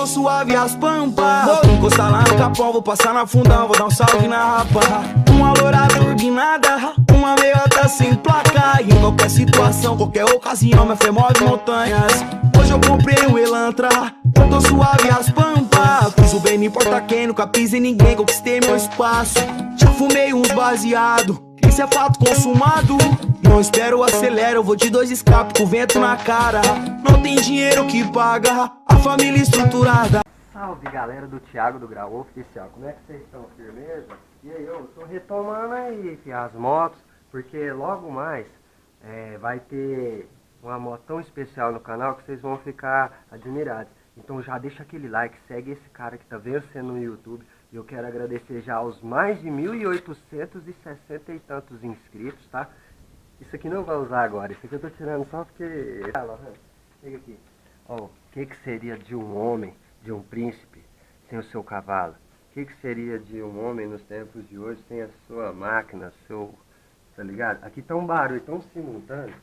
tô suave as pampas. Vou encostar lá no capão, vou passar na fundão, vou dar um salve na rapa. Uma lourada urbinada, uma meiota sem placa. E em qualquer situação, qualquer ocasião, minha fé move montanhas. Hoje eu comprei um Elantra, eu tô suave as pampas. Fiz o bem, não importa quem, nunca pisei em ninguém, conquistei meu espaço. Já fumei uns baseado, isso é fato consumado. Não espero, acelero, eu vou de 2 escapes com o vento na cara. Não tem dinheiro que paga, a família estruturada. Salve galera do Thiago do Grau Oficial, como é que vocês estão, firmeza? E aí, eu tô retomando aí as motos, porque logo mais vai ter uma moto tão especial no canal que vocês vão ficar admirados. Então já deixa aquele like, segue esse cara que tá vencendo no YouTube. E eu quero agradecer já aos mais de 1.860 e tantos inscritos, tá? Isso aqui não vai usar agora, isso aqui eu tô tirando só porque... Chega aqui. Ó, o que seria de um homem, de um príncipe, sem o seu cavalo? O que seria de um homem nos tempos de hoje sem a sua máquina, seu... Tá ligado? Aqui tá um barulho tão simultâneo.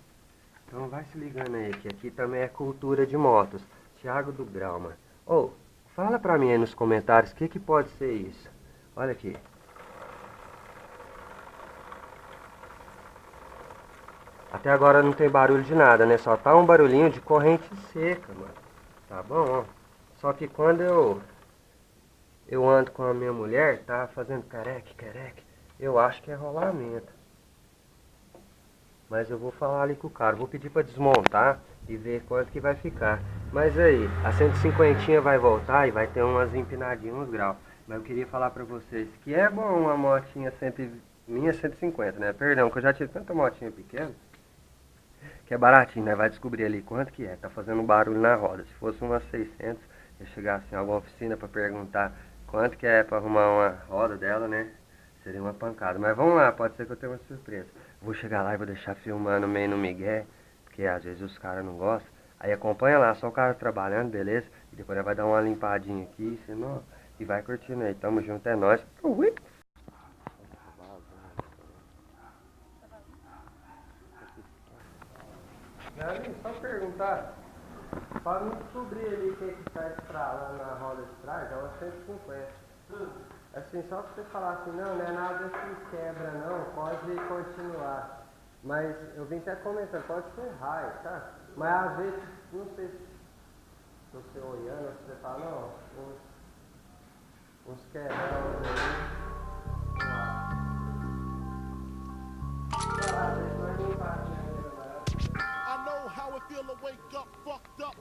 Então vai se ligando aí, que aqui também é cultura de motos. Thiago do Grau, mano. Ô, fala pra mim aí nos comentários o que pode ser isso. Olha aqui. Até agora não tem barulho de nada, né? Só tá um barulhinho de corrente seca, mano. Tá bom, ó. Só que quando eu ando com a minha mulher, tá fazendo careque, eu acho que é rolamento. Mas eu vou falar ali com o cara. Vou pedir pra desmontar e ver quanto que vai ficar. Mas aí, a 150 vai voltar e vai ter umas empinadinhas, uns graus. Mas eu queria falar pra vocês que é bom uma motinha minha 150, né? Perdão, que eu já tive tanta motinha pequena. Que é baratinho, né? Vai descobrir ali quanto que é. Tá fazendo barulho na roda. Se fosse umas 600, eu chegasse em alguma oficina pra perguntar quanto que é pra arrumar uma roda dela, né? Seria uma pancada. Mas vamos lá, pode ser que eu tenha uma surpresa. Vou chegar lá e vou deixar filmando meio no migué, porque às vezes os caras não gostam. Aí acompanha lá, só o cara trabalhando, beleza? E depois ele vai dar uma limpadinha aqui, senão... E vai curtindo aí. Tamo junto, é nóis. Ui. Galera, só perguntar. Pra não descobrir ali o que tá estralando na roda de trás, é uma 150. Assim, só pra você falar assim, não é nada que quebra não, pode continuar. Mas eu vim até comentando, pode ser raio, tá? Mas às vezes, não sei se você olhando, você fala, não, uns quebrões aí. I know how it feel to wake up fucked up.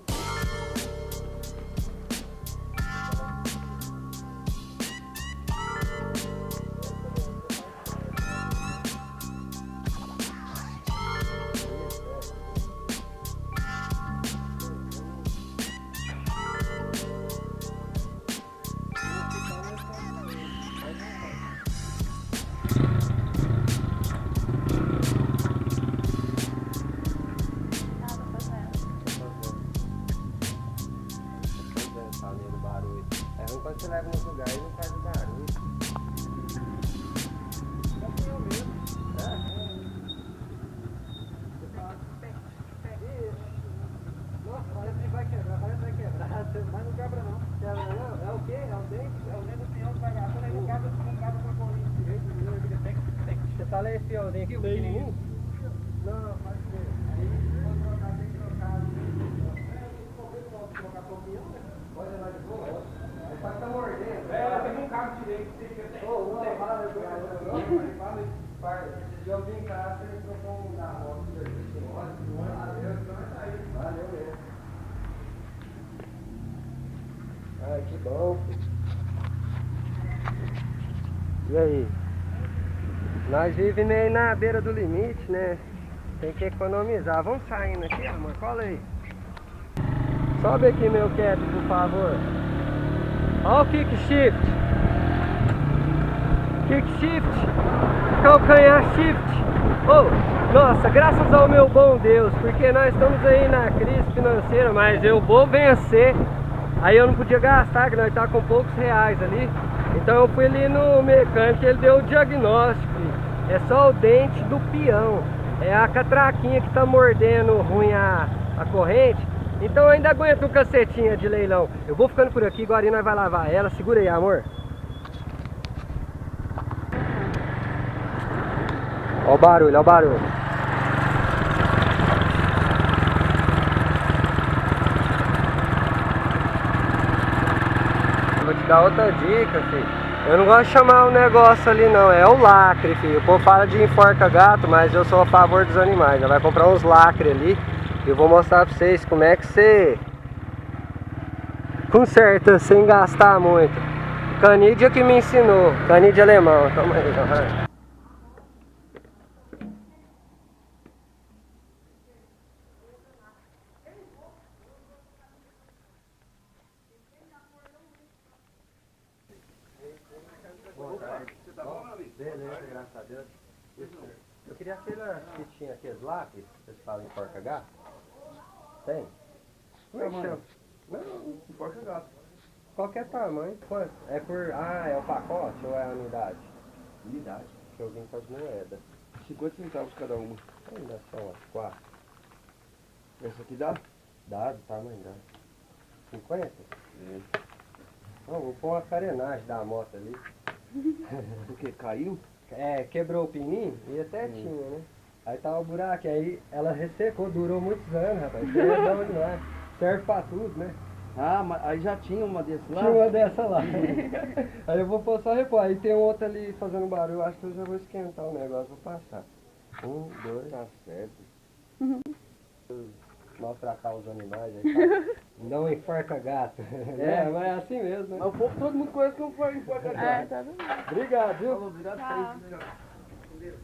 Quando você leva nos lugares, não faz barulho. É eu mesmo. Nossa, parece que vai quebrar, mas não quebra não. Quebra não? É o quê? É o dente? É o dente do peão que vai gastando, aí não quebra com a bolinha direito. Você fala esse fiozinho aqui, o pequenininho? Não, pode ser. Aí, quando trocar, tem que trocar. Pode colocar pro peão, né? Pode levar de boa. Pode estar mordendo. Tem um cabo direito. Eu vim em casa e trocou um da moto. Valeu mesmo. Ai, que bom. E aí? Nós vivemos meio na beira do limite, né? Tem que economizar. Vamos saindo aqui, amor. Cola aí. Sobe aqui, meu cap, por favor. Olha o kick shift. Kick shift. Calcanhar shift. Oh, nossa, graças ao meu bom Deus, porque nós estamos aí na crise financeira, mas eu vou vencer. Aí eu não podia gastar, que nós tá com poucos reais ali. Então eu fui ali no mecânico, ele deu o diagnóstico. É só o dente do peão. É a catraquinha que tá mordendo ruim a corrente. Então eu ainda aguento um cacetinha de leilão. Eu vou ficando por aqui, agora nós vai lavar ela. Segura aí, amor. Ó o barulho, ó o barulho. Vou te dar outra dica, filho. Eu não gosto de chamar o negócio ali não, é o lacre, filho. O povo fala de enforca gato, mas eu sou a favor dos animais. Já vai comprar uns lacres ali. E eu vou mostrar pra vocês como é que você conserta sem gastar muito. Canídea que me ensinou, canídea alemão. Toma aí, vai. Beleza, graças a Deus. Eu queria aquela fitinha, aqueles lápis, vocês falam em porca-gato. Tem? Como é que chama? Não, porca-gato. Qualquer tamanho. Quanto? É por... Ah, é o pacote ou é a unidade? Unidade. Que eu vim com as moedas. 50 centavos cada uma. Ainda são as 4. Essa aqui dá? Dá, do tamanho dá. 50? É. Não, vou pôr uma carenagem da moto ali. Porque caiu? É, quebrou o pininho e até tinha, né? Aí tava o buraco, aí ela ressecou, durou muitos anos, rapaz. Isso é bom demais. Serve pra tudo, né? Ah, mas aí já tinha uma desse lá? Tinha uma dessa lá. Aí eu vou pôr só repor. Aí tem outra ali fazendo barulho, eu acho que eu já vou esquentar o negócio, vou passar. 1, 2, Tá certo. maltratar os animais aí, tá? Não enforca gato. É, mas é assim mesmo, né? Mas o povo, todo mundo conhece como foi enforca gato. Tá bom. Obrigado, viu? Falou, obrigado Tchau. por isso.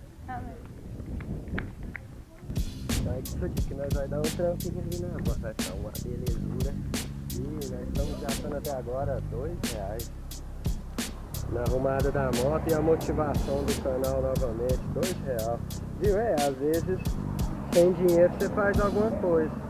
Aí que eu disse que nós vai dar um trampo ali na moto, vai ficar uma belezura. E nós estamos gastando até agora R$2 na arrumada da moto e a motivação do canal novamente, R$2. Viu? É, às vezes sem dinheiro você faz alguma coisa.